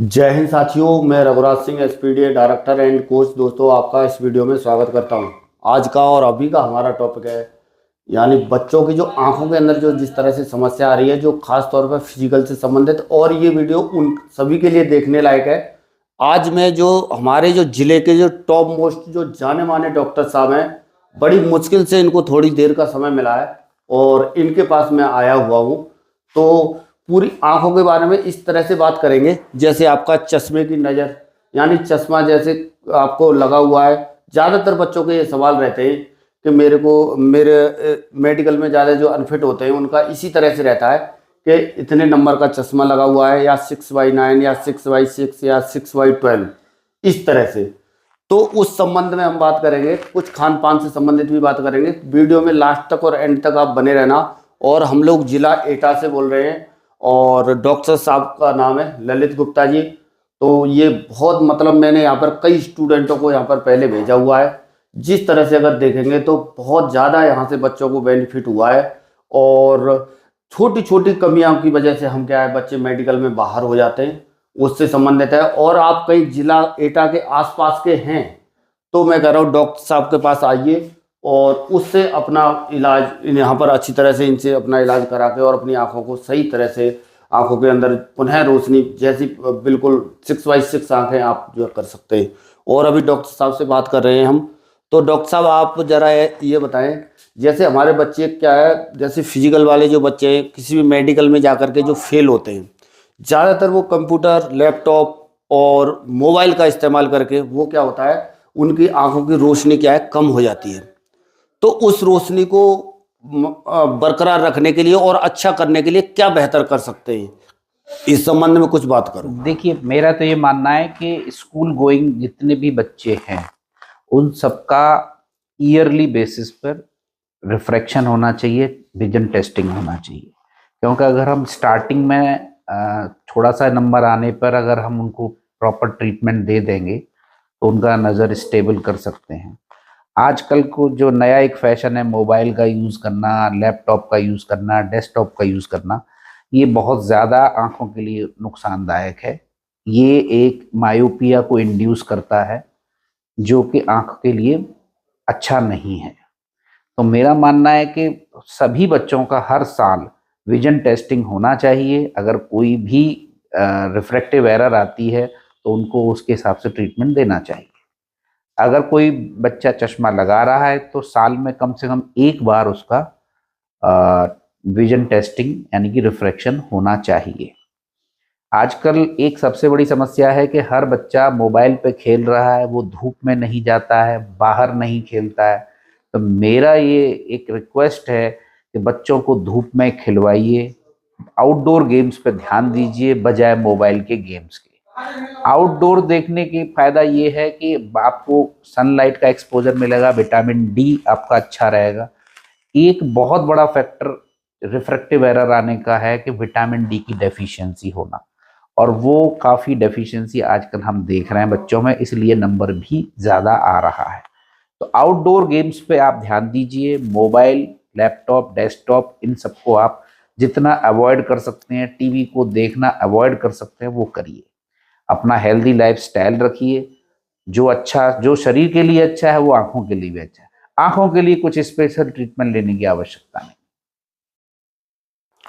जय हिंद साथियों, मैं Raghuraj Singh SPDA director and coach. दोस्तों, आपका इस वीडियो में स्वागत करता हूं। आज का और अभी का हमारा टॉपिक है, यानी बच्चों की जो आंखों के अंदर जो जिस तरह से समस्या आ रही है, जो खास तौर पर फिजिकल से संबंधित। और ये वीडियो उन सभी के लिए देखने लायक है। आज मैं जो हमारे जो जिले के जो टॉप मोस्ट जो जाने माने डॉक्टर साहब हैं, बड़ी मुश्किल से इनको थोड़ी देर का समय मिला है और इनके पास मैं आया हुआ हूँ। तो पूरी आंखों के बारे में इस तरह से बात करेंगे जैसे आपका चश्मे की नज़र, यानी चश्मा जैसे आपको लगा हुआ है। ज़्यादातर बच्चों के ये सवाल रहते हैं कि मेरे मेडिकल में ज़्यादा जो अनफिट होते हैं उनका इसी तरह से रहता है कि इतने नंबर का चश्मा लगा हुआ है, या 6/9 या 6/6 या 6/12, इस तरह से। तो उस संबंध में हम बात करेंगे, कुछ खान पान से संबंधित भी बात करेंगे। वीडियो में लास्ट तक और एंड तक आप बने रहना। और हम लोग जिला एटा से बोल रहे हैं और डॉक्टर साहब का नाम है ललित गुप्ता जी। तो ये बहुत मतलब मैंने यहाँ पर कई स्टूडेंटों को यहाँ पर पहले भेजा हुआ है। जिस तरह से अगर देखेंगे तो बहुत ज़्यादा यहाँ से बच्चों को बेनिफिट हुआ है। और छोटी छोटी कमियों की वजह से हम क्या है, बच्चे मेडिकल में बाहर हो जाते हैं, उससे संबंधित है। और आप कई जिला एटा के आसपास के हैं तो मैं कह रहा हूँ डॉक्टर साहब के पास आइए और उससे अपना इलाज यहाँ पर अच्छी तरह से इनसे अपना इलाज करा के और अपनी आंखों को सही तरह से, आंखों के अंदर पुनः रोशनी जैसी बिल्कुल 6/6 आंखें आप जो कर सकते हैं। और अभी डॉक्टर साहब से बात कर रहे हैं हम। तो डॉक्टर साहब, आप जरा ये बताएं, जैसे हमारे बच्चे क्या है, जैसे फिजिकल वाले जो बच्चे हैं किसी भी मेडिकल में जा करके जो फेल होते हैं, ज़्यादातर वो कंप्यूटर, लैपटॉप और मोबाइल का इस्तेमाल करके वो क्या होता है, उनकी आंखों की रोशनी क्या है, कम हो जाती है। तो उस रोशनी को बरकरार रखने के लिए और अच्छा करने के लिए क्या बेहतर कर सकते हैं, इस संबंध में कुछ बात करो। देखिए, मेरा तो ये मानना है कि स्कूल गोइंग जितने भी बच्चे हैं उन सबका ईयरली बेसिस पर रिफ्रैक्शन होना चाहिए, विजन टेस्टिंग होना चाहिए। क्योंकि अगर हम स्टार्टिंग में थोड़ा सा नंबर आने पर अगर हम उनको प्रॉपर ट्रीटमेंट दे देंगे तो उनका नज़र स्टेबल कर सकते हैं। आजकल को जो नया एक फैशन है, मोबाइल का यूज़ करना, लैपटॉप का यूज़ करना, डेस्कटॉप का यूज़ करना, ये बहुत ज़्यादा आँखों के लिए नुकसानदायक है। ये एक मायोपिया को इंड्यूस करता है जो कि आँख के लिए अच्छा नहीं है। तो मेरा मानना है कि सभी बच्चों का हर साल विजन टेस्टिंग होना चाहिए। अगर कोई भी रिफ्रैक्टिव एरर आती है तो उनको उसके हिसाब से ट्रीटमेंट देना चाहिए। अगर कोई बच्चा चश्मा लगा रहा है तो साल में कम से कम एक बार उसका विजन टेस्टिंग यानी कि रिफ्रैक्शन होना चाहिए। आजकल एक सबसे बड़ी समस्या है कि हर बच्चा मोबाइल पे खेल रहा है, वो धूप में नहीं जाता है, बाहर नहीं खेलता है। तो मेरा ये एक रिक्वेस्ट है कि बच्चों को धूप में खिलवाइए, आउटडोर गेम्स पे ध्यान दीजिए बजाय मोबाइल के गेम्स के। आउटडोर देखने की फायदा ये है कि आपको सनलाइट का एक्सपोजर मिलेगा, विटामिन डी आपका अच्छा रहेगा। एक बहुत बड़ा फैक्टर रिफ्रैक्टिव एरर आने का है कि विटामिन डी की डेफिशिएंसी होना, और वो काफ़ी डेफिशिएंसी आजकल हम देख रहे हैं बच्चों में, इसलिए नंबर भी ज़्यादा आ रहा है। तो आउटडोर गेम्स पे आप ध्यान दीजिए। मोबाइल, लैपटॉप, डेस्कटॉप, इन सबको आप जितना अवॉइड कर सकते हैं, टीवी को देखना अवॉइड कर सकते हैं, वो करिए। अपना हेल्दी लाइफस्टाइल रखिए। जो अच्छा, जो शरीर के लिए अच्छा है वो आंखों के लिए भी अच्छा है। आंखों के लिए कुछ स्पेशल ट्रीटमेंट लेने की आवश्यकता नहीं।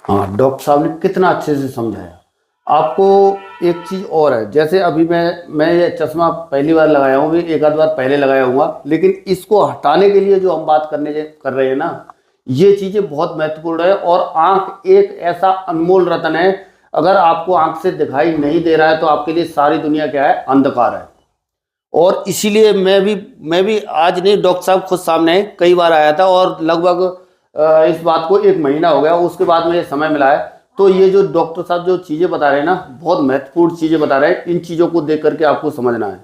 हाँ, डॉक्टर साहब ने कितना अच्छे से समझाया। आपको एक चीज़ और है, जैसे अभी मैं ये चश्मा पहली बार लगाया हूँ, भी एक आध बार पहले लगाया हुआ, लेकिन इसको हटाने के लिए जो हम बात कर रहे हैं ना, ये चीज़ें बहुत महत्वपूर्ण है। और आंख एक ऐसा अनमोल रत्न है, अगर आपको आंख से दिखाई नहीं दे रहा है तो आपके लिए सारी दुनिया क्या है, अंधकार है। और इसीलिए मैं भी आज नहीं, डॉक्टर साहब खुद सामने कई बार आया था और लगभग इस बात को 1 महीना हो गया, उसके बाद में ये समय मिला है। तो ये जो डॉक्टर साहब जो चीज़ें बता रहे हैं ना, बहुत महत्वपूर्ण चीज़ें बता रहे हैं। इन चीज़ों को देख करके आपको समझना है।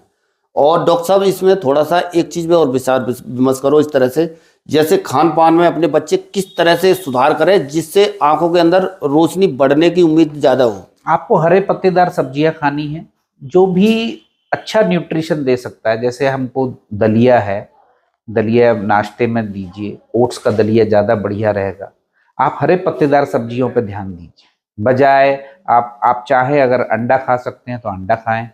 और डॉक्टर साहब, इसमें थोड़ा सा एक चीज़ में और विचार विमर्श करो इस तरह से, जैसे खान पान में अपने बच्चे किस तरह से सुधार करें जिससे आंखों के अंदर रोशनी बढ़ने की उम्मीद ज़्यादा हो। आपको हरे पत्तेदार सब्जियां खानी है, जो भी अच्छा न्यूट्रिशन दे सकता है। जैसे हमको दलिया है, दलिया नाश्ते में दीजिए, ओट्स का दलिया ज़्यादा बढ़िया रहेगा। आप हरे पत्तेदार सब्जियों पर ध्यान दीजिए। बजाय आप चाहे अगर अंडा खा सकते हैं तो अंडा खाएं,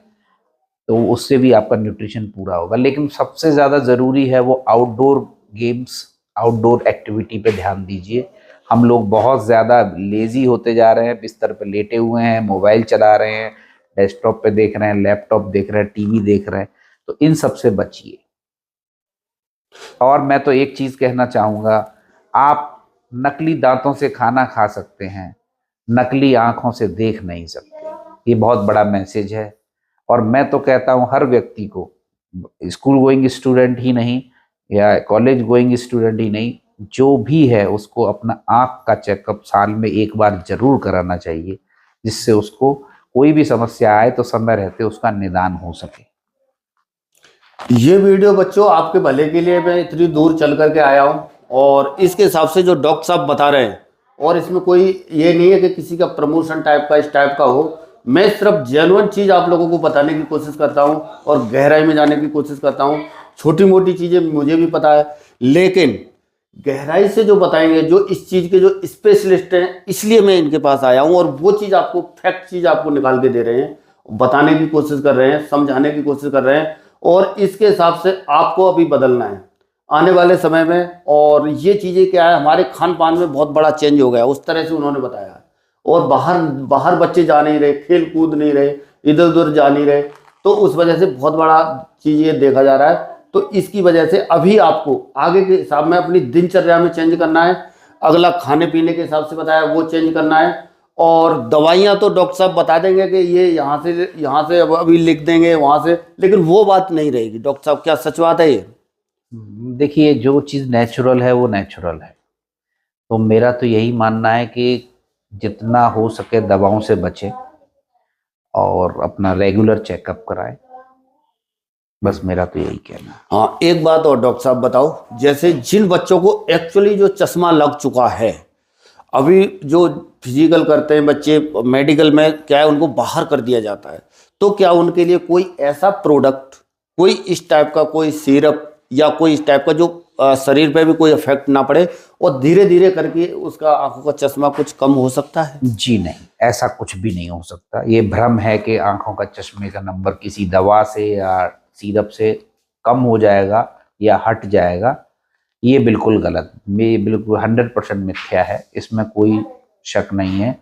तो उससे भी आपका न्यूट्रिशन पूरा होगा। लेकिन सबसे ज़्यादा ज़रूरी है वो आउटडोर गेम्स, आउटडोर एक्टिविटी पे ध्यान दीजिए। हम लोग बहुत ज़्यादा लेज़ी होते जा रहे हैं, बिस्तर पे लेटे हुए हैं, मोबाइल चला रहे हैं, डेस्कटॉप पे देख रहे हैं, लैपटॉप देख रहे हैं, टीवी देख रहे हैं, तो इन सब से बचिए। और मैं तो एक चीज़ कहना चाहूँगा, आप नकली दांतों से खाना खा सकते हैं, नकली आँखों से देख नहीं सकते। ये बहुत बड़ा मैसेज है। और मैं तो कहता हूँ हर व्यक्ति को, स्कूल गोइंग स्टूडेंट ही नहीं या कॉलेज गोइंग स्टूडेंट ही नहीं, जो भी है उसको अपना आँख का चेकअप साल में एक बार जरूर कराना चाहिए, जिससे उसको कोई भी समस्या आए तो समय रहते उसका निदान हो सके। ये वीडियो बच्चों आपके भले के लिए मैं इतनी दूर चल करके आया हूँ, और इसके हिसाब से जो डॉक्टर साहब बता रहे हैं, और इसमें कोई ये नहीं है कि किसी का प्रमोशन टाइप का इस टाइप का हो। मैं सिर्फ जेन्युइन चीज़ आप लोगों को बताने की कोशिश करता हूँ और गहराई में जाने की कोशिश करता हूँ। छोटी मोटी चीज़ें मुझे भी पता है, लेकिन गहराई से जो बताएंगे, जो इस चीज़ के जो स्पेशलिस्ट हैं, इसलिए मैं इनके पास आया हूँ। और वो चीज़ आपको, फैक्ट चीज़ आपको निकाल के दे रहे हैं, बताने की कोशिश कर रहे हैं, समझाने की कोशिश कर रहे हैं, और इसके हिसाब से आपको अभी बदलना है आने वाले समय में। और ये चीज़ें क्या है, हमारे खान पान में बहुत बड़ा चेंज हो गया, उस तरह से उन्होंने बताया। और बाहर बाहर बच्चे जा नहीं रहे, खेल कूद नहीं रहे, इधर उधर जा नहीं रहे, तो उस वजह से बहुत बड़ा चीज़ ये देखा जा रहा है। तो इसकी वजह से अभी आपको आगे के हिसाब में अपनी दिनचर्या में चेंज करना है। अगला खाने पीने के हिसाब से बताया वो चेंज करना है। और दवाइयाँ तो डॉक्टर साहब बता देंगे कि ये यहाँ से अब अभी लिख देंगे, वहाँ से, लेकिन वो बात नहीं रहेगी। डॉक्टर साहब, क्या सच बात है ये? देखिए, जो चीज़ नेचुरल है वो नेचुरल है। तो मेरा तो यही मानना है कि जितना हो सके दवाओं से बचें और अपना रेगुलर चेकअप कराएं। बस मेरा तो यही कहना है। हाँ, एक बात और डॉक्टर साहब बताओ, जैसे जिन बच्चों को एक्चुअली जो चश्मा लग चुका है, अभी जो फिजिकल करते हैं बच्चे, मेडिकल में क्या है, उनको बाहर कर दिया जाता है, तो क्या उनके लिए कोई ऐसा प्रोडक्ट, कोई इस टाइप का कोई सिरप या कोई इस टाइप का जो शरीर पे भी कोई इफेक्ट ना पड़े और धीरे धीरे करके उसका आंखों का चश्मा कुछ कम हो सकता है? जी नहीं, ऐसा कुछ भी नहीं हो सकता। ये भ्रम है कि आंखों का चश्मे का नंबर किसी दवा से या सिरप से कम हो जाएगा या हट जाएगा। ये बिल्कुल गलत, ये बिल्कुल 100% मिथ्या है। इसमें कोई शक नहीं है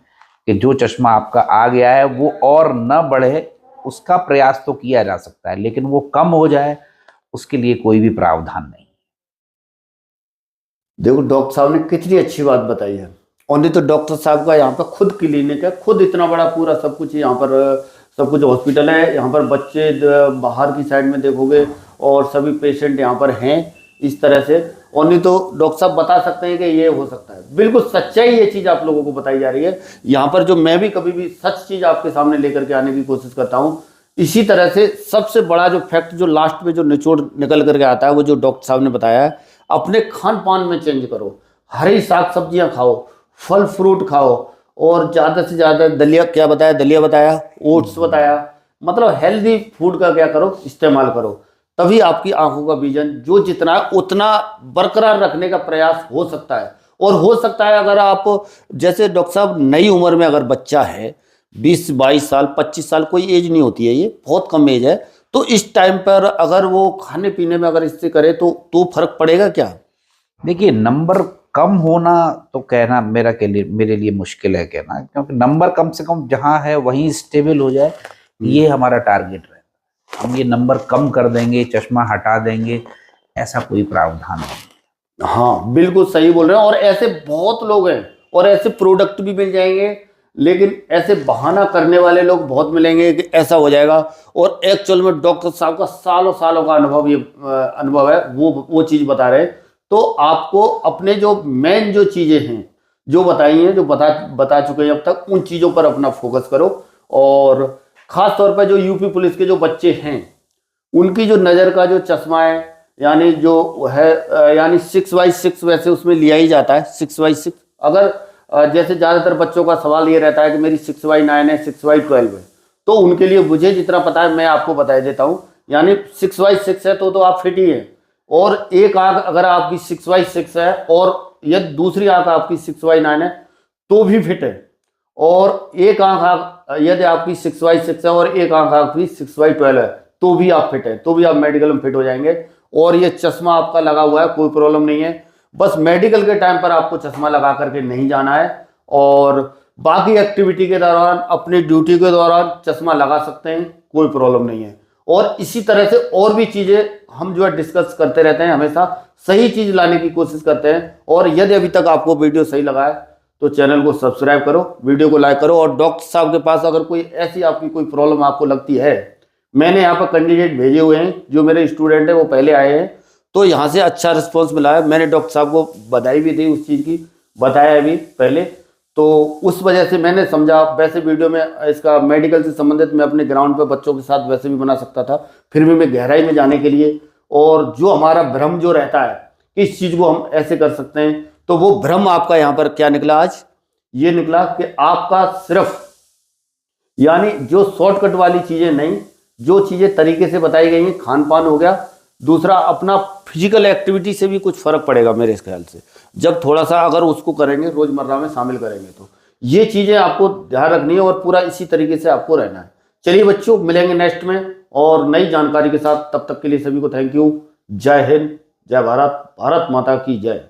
कि जो चश्मा आपका आ गया है वो और न बढ़े, उसका प्रयास तो किया जा सकता है, लेकिन वो कम हो जाए उसके लिए कोई भी प्रावधान नहीं। देखो, डॉक्टर साहब ने कितनी अच्छी बात बताई है। और नहीं तो डॉक्टर साहब का यहाँ पर खुद क्लिनिक है, खुद इतना बड़ा पूरा सब कुछ यहाँ पर, सब कुछ हॉस्पिटल है। यहाँ पर बच्चे बाहर की साइड में देखोगे और सभी पेशेंट यहाँ पर हैं इस तरह से। और नहीं तो डॉक्टर साहब बता सकते हैं कि ये हो सकता है। बिल्कुल सच्चाई ये चीज़ आप लोगों को बताई जा रही है यहाँ पर। जो मैं भी कभी भी सच चीज़ आपके सामने लेकर के आने की कोशिश करता हूँ, इसी तरह से सबसे बड़ा जो फैक्ट जो लास्ट में जो निचोड़ निकल करके आता है, वो जो डॉक्टर साहब ने बताया है, अपने खान पान में चेंज करो। हरी साग सब्जियां खाओ, फल फ्रूट खाओ, और ज़्यादा से ज़्यादा दलिया, क्या बताया, दलिया बताया, ओट्स बताया, मतलब हेल्दी फूड का क्या करो, इस्तेमाल करो। तभी आपकी आंखों का विजन जो जितना है उतना बरकरार रखने का प्रयास हो सकता है। और हो सकता है अगर आप, जैसे डॉक्टर साहब, नई उम्र में अगर बच्चा है 20-22 साल, 25 साल, कोई एज नहीं होती है, ये बहुत कम एज है, तो इस टाइम पर अगर वो खाने पीने में अगर इससे करे तो फर्क पड़ेगा क्या? देखिए, नंबर कम होना तो कहना मेरे लिए मुश्किल है कहना, क्योंकि नंबर कम से कम जहां है वहीं स्टेबल हो जाए, ये हमारा टारगेट रहता है। हम ये नंबर कम कर देंगे, चश्मा हटा देंगे, ऐसा कोई प्रावधान नहीं। हाँ, बिल्कुल सही बोल रहे हैं। और ऐसे बहुत लोग हैं और ऐसे प्रोडक्ट भी मिल जाएंगे, लेकिन ऐसे बहाना करने वाले लोग बहुत मिलेंगे कि ऐसा हो जाएगा। और एक्चुअल में डॉक्टर साहब का सालों सालों का अनुभव, ये अनुभव है, वो चीज़ बता रहे हैं। तो आपको अपने जो मेन जो चीज़ें हैं जो बताई हैं, जो बता चुके हैं अब तक, उन चीज़ों पर अपना फोकस करो। और ख़ास तौर पर जो यूपी पुलिस के जो बच्चे हैं, उनकी जो नज़र का जो चश्मा है, यानी जो है, यानी 6x6 वैसे उसमें लिया ही जाता है, 6x6। अगर जैसे ज़्यादातर बच्चों का सवाल ये रहता है कि मेरी 6x9 है, 6x12 है, तो उनके लिए मुझे जितना पता है मैं आपको बता देता हूँ। यानी 6x6 है तो आप फिट ही है। और एक आंख अगर आपकी 6x6 है और यदि दूसरी आंख आपकी 6x9 है तो भी फिट है। और एक आंख यदि आपकी 6/6 है और एक आंख आपकी 6/12 है तो भी आप फिट है, तो भी आप मेडिकल में फिट हो जाएंगे। और ये चश्मा आपका लगा हुआ है, कोई प्रॉब्लम नहीं है। बस मेडिकल के टाइम पर आपको चश्मा लगा करके नहीं जाना है, और बाकी एक्टिविटी के दौरान, अपनी ड्यूटी के दौरान चश्मा लगा सकते हैं, कोई प्रॉब्लम नहीं है। और इसी तरह से और भी चीजें हम जो है डिस्कस करते रहते हैं, हमेशा सही चीज लाने की कोशिश करते हैं। और यदि अभी तक आपको वीडियो सही लगा है तो चैनल को सब्सक्राइब करो, वीडियो को लाइक करो। और डॉक्टर साहब के पास अगर कोई ऐसी आपकी कोई प्रॉब्लम आपको लगती है, मैंने यहाँ पर कैंडिडेट भेजे हुए हैं, जो मेरे स्टूडेंट है वो पहले आए हैं, तो यहाँ से अच्छा रिस्पॉन्स मिला है। मैंने डॉक्टर साहब को बधाई भी दी उस चीज़ की, बताया भी पहले, तो उस वजह से मैंने समझा। वैसे वीडियो में इसका मेडिकल से संबंधित मैं अपने ग्राउंड पे बच्चों के साथ वैसे भी बना सकता था, फिर भी मैं गहराई में जाने के लिए, और जो हमारा भ्रम जो रहता है कि इस चीज़ को हम ऐसे कर सकते हैं, तो वो भ्रम आपका यहाँ पर क्या निकला आज, ये निकला कि आपका सिर्फ यानी जो शॉर्टकट वाली चीज़ें नहीं, जो चीज़ें तरीके से बताई गई हैं, खान पान हो गया, दूसरा अपना फिजिकल एक्टिविटी से भी कुछ फर्क पड़ेगा मेरे इस ख्याल से, जब थोड़ा सा अगर उसको करेंगे, रोजमर्रा में शामिल करेंगे, तो ये चीजें आपको ध्यान रखनी है और पूरा इसी तरीके से आपको रहना है। चलिए बच्चों, मिलेंगे नेक्स्ट में और नई जानकारी के साथ। तब तक के लिए सभी को थैंक यू। जय हिंद, जय भारत, भारत माता की जय।